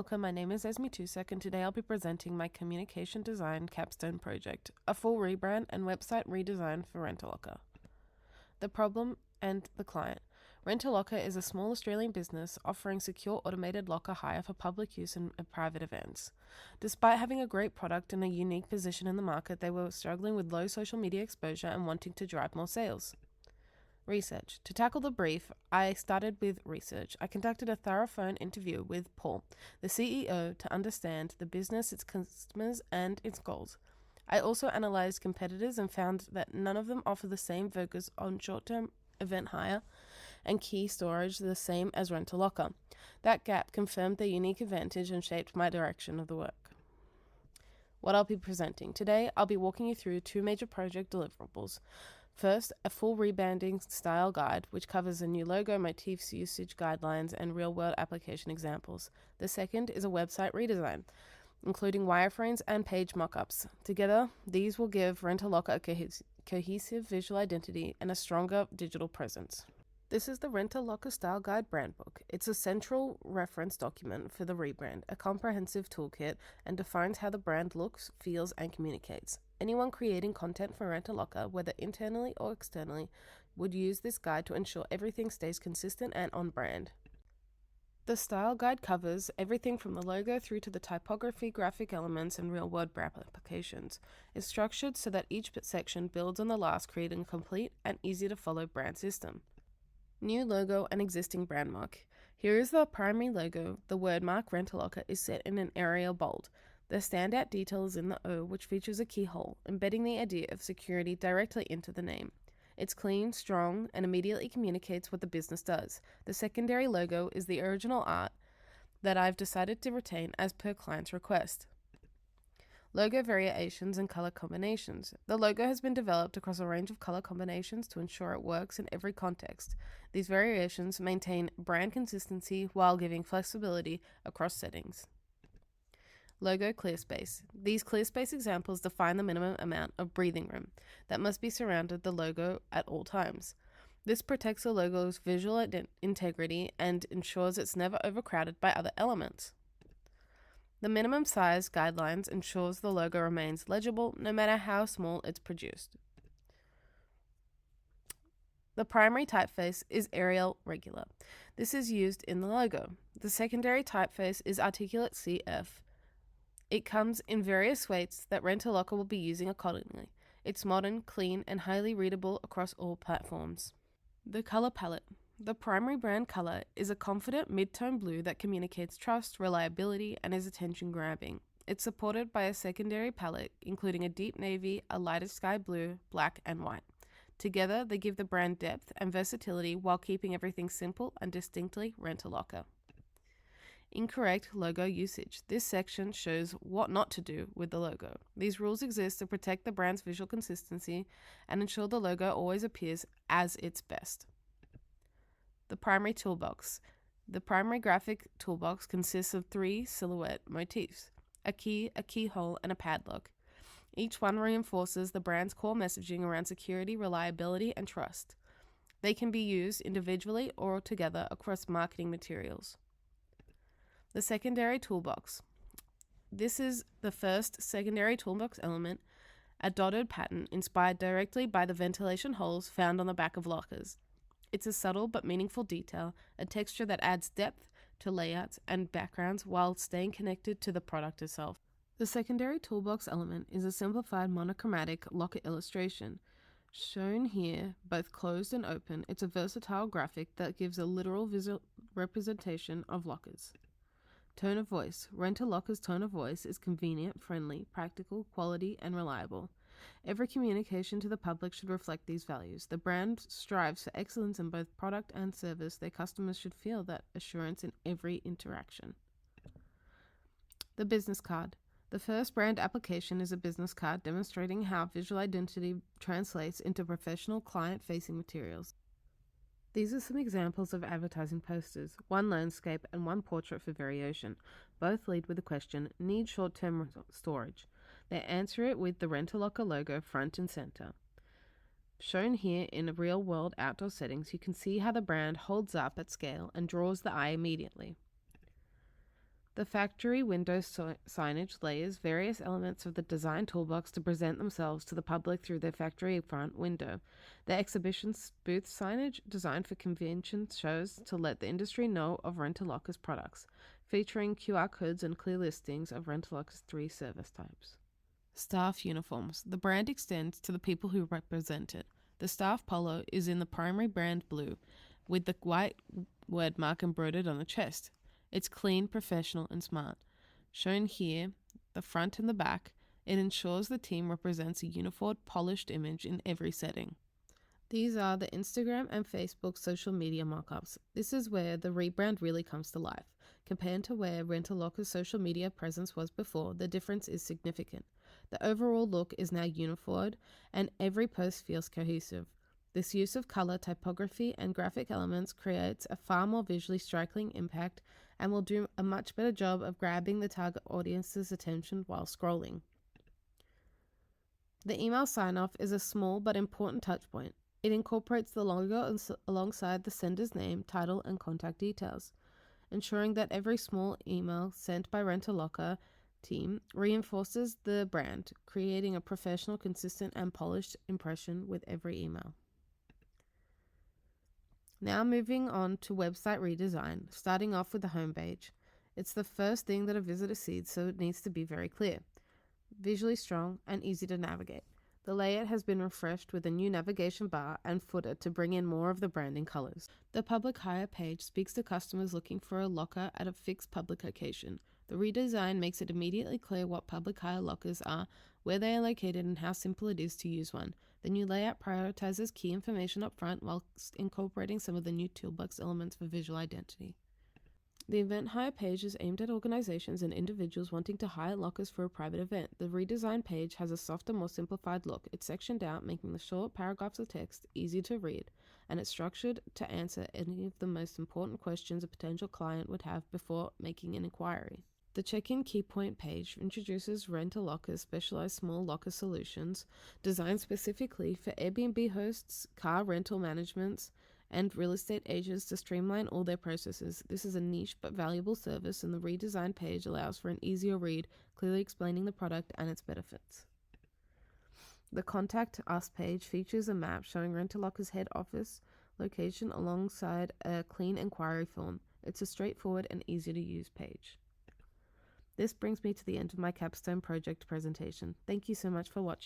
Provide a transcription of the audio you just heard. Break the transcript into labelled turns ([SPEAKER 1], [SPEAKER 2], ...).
[SPEAKER 1] Locker, my name is Esme Tusek, and today I'll be presenting my communication design capstone project, a full rebrand and website redesign for Rent-A-Locker. The problem and the client. Rent-A-Locker is a small Australian business offering secure automated locker hire for public use and private events. Despite having a great product and a unique position in the market, they were struggling with low social media exposure and wanting to drive more sales. Research. To tackle the brief, I started with research. I conducted a thorough phone interview with Paul, the CEO, to understand the business, its customers, and its goals. I also analyzed competitors and found that none of them offer the same focus on short-term event hire and key storage the same as Rent-A-Locker. That gap confirmed their unique advantage and shaped my direction of the work. What I'll be presenting. Today, I'll be walking you through two major project deliverables. First, a full rebranding style guide, which covers a new logo, motifs, usage guidelines, and real-world application examples. The second is a website redesign, including wireframes and page mockups. Together, these will give Rent-A-Locker a cohesive visual identity and a stronger digital presence. This is the Rent-A-Locker Style Guide brand book. It's a central reference document for the rebrand, a comprehensive toolkit, and defines how the brand looks, feels, and communicates. Anyone creating content for Rent-A-Locker, whether internally or externally, would use this guide to ensure everything stays consistent and on brand. The style guide covers everything from the logo through to the typography, graphic elements, and real-world brand applications. It's structured so that each section builds on the last, creating a complete and easy-to-follow brand system. New logo and existing brand mark. Here is the primary logo. The word mark Rent-A-Locker is set in an Arial bold. The standout detail is in the O, which features a keyhole, embedding the idea of security directly into the name. It's clean, strong, and immediately communicates what the business does. The secondary logo is the original art that I've decided to retain as per client's request. Logo variations and color combinations. The logo has been developed across a range of color combinations to ensure it works in every context. These variations maintain brand consistency while giving flexibility across settings. Logo clear space. These clear space examples define the minimum amount of breathing room that must be surrounded the logo at all times. This protects the logo's visual integrity and ensures it's never overcrowded by other elements. The minimum size guidelines ensures the logo remains legible no matter how small it's produced. The primary typeface is Arial Regular. This is used in the logo. The secondary typeface is Articulate CF. It comes in various weights that Rent-A-Locker will be using accordingly. It's modern, clean, and highly readable across all platforms. The color palette. The primary brand color is a confident mid-tone blue that communicates trust, reliability, and is attention-grabbing. It's supported by a secondary palette, including a deep navy, a lighter sky blue, black, and white. Together, they give the brand depth and versatility while keeping everything simple and distinctly Rent-A-Locker. Incorrect logo usage. This section shows what not to do with the logo. These rules exist to protect the brand's visual consistency and ensure the logo always appears as its best. The primary toolbox. The primary graphic toolbox consists of 3 silhouette motifs, a key, a keyhole, and a padlock. Each one reinforces the brand's core messaging around security, reliability, and trust. They can be used individually or together across marketing materials. The secondary toolbox. This is the first secondary toolbox element, a dotted pattern inspired directly by the ventilation holes found on the back of lockers. It's a subtle but meaningful detail, a texture that adds depth to layouts and backgrounds while staying connected to the product itself. The secondary toolbox element is a simplified monochromatic locker illustration. Shown here, both closed and open, it's a versatile graphic that gives a literal visual representation of lockers. Tone of voice. Rent-A-Locker's tone of voice is convenient, friendly, practical, quality, and reliable. Every communication to the public should reflect these values. The brand strives for excellence in both product and service. Their customers should feel that assurance in every interaction. The business card. The first brand application is a business card demonstrating how visual identity translates into professional client-facing materials. These are some examples of advertising posters, one landscape and one portrait for variation. Both lead with the question, need short-term storage? They answer it with the Rent-A-Locker logo front and center. Shown here in real-world outdoor settings, you can see how the brand holds up at scale and draws the eye immediately. The factory window signage layers various elements of the design toolbox to present themselves to the public through their factory front window. The exhibition booth signage designed for convention shows to let the industry know of Rent-A-Locker's products, featuring QR codes and clear listings of Rent-A-Locker's 3 service types. Staff uniforms. The brand extends to the people who represent it. The staff polo is in the primary brand blue, with the white word mark embroidered on the chest. It's clean, professional, and smart. Shown here, the front and the back, it ensures the team represents a uniform, polished image in every setting. These are the Instagram and Facebook social media mock-ups. This is where the rebrand really comes to life. Compared to where Rent-A-Locker's social media presence was before, the difference is significant. The overall look is now unified, and every post feels cohesive. This use of color, typography, and graphic elements creates a far more visually striking impact and will do a much better job of grabbing the target audience's attention while scrolling. The email sign-off is a small but important touchpoint. It incorporates the logo alongside the sender's name, title, and contact details, ensuring that every small email sent by Rent-A-Locker team reinforces the brand, creating a professional, consistent, and polished impression with every email. Now moving on to website redesign, starting off with the homepage. It's the first thing that a visitor sees, so it needs to be very clear, visually strong, and easy to navigate. The layout has been refreshed with a new navigation bar and footer to bring in more of the branding colors. The public hire page speaks to customers looking for a locker at a fixed public location. The redesign makes it immediately clear what public hire lockers are, where they are located, and how simple it is to use one. The new layout prioritizes key information up front while incorporating some of the new toolbox elements for visual identity. The event hire page is aimed at organizations and individuals wanting to hire lockers for a private event. The redesigned page has a softer, more simplified look. It's sectioned out, making the short paragraphs of text easy to read, and it's structured to answer any of the most important questions a potential client would have before making an inquiry. The check-in key point page introduces Rent-A-Locker's specialized small locker solutions designed specifically for Airbnb hosts, car rental managements, and real estate agents to streamline all their processes. This is a niche but valuable service, and the redesigned page allows for an easier read, clearly explaining the product and its benefits. The Contact Us page features a map showing Rent-A-Locker's head office location alongside a clean inquiry form. It's a straightforward and easy to use page. This brings me to the end of my Capstone project presentation. Thank you so much for watching.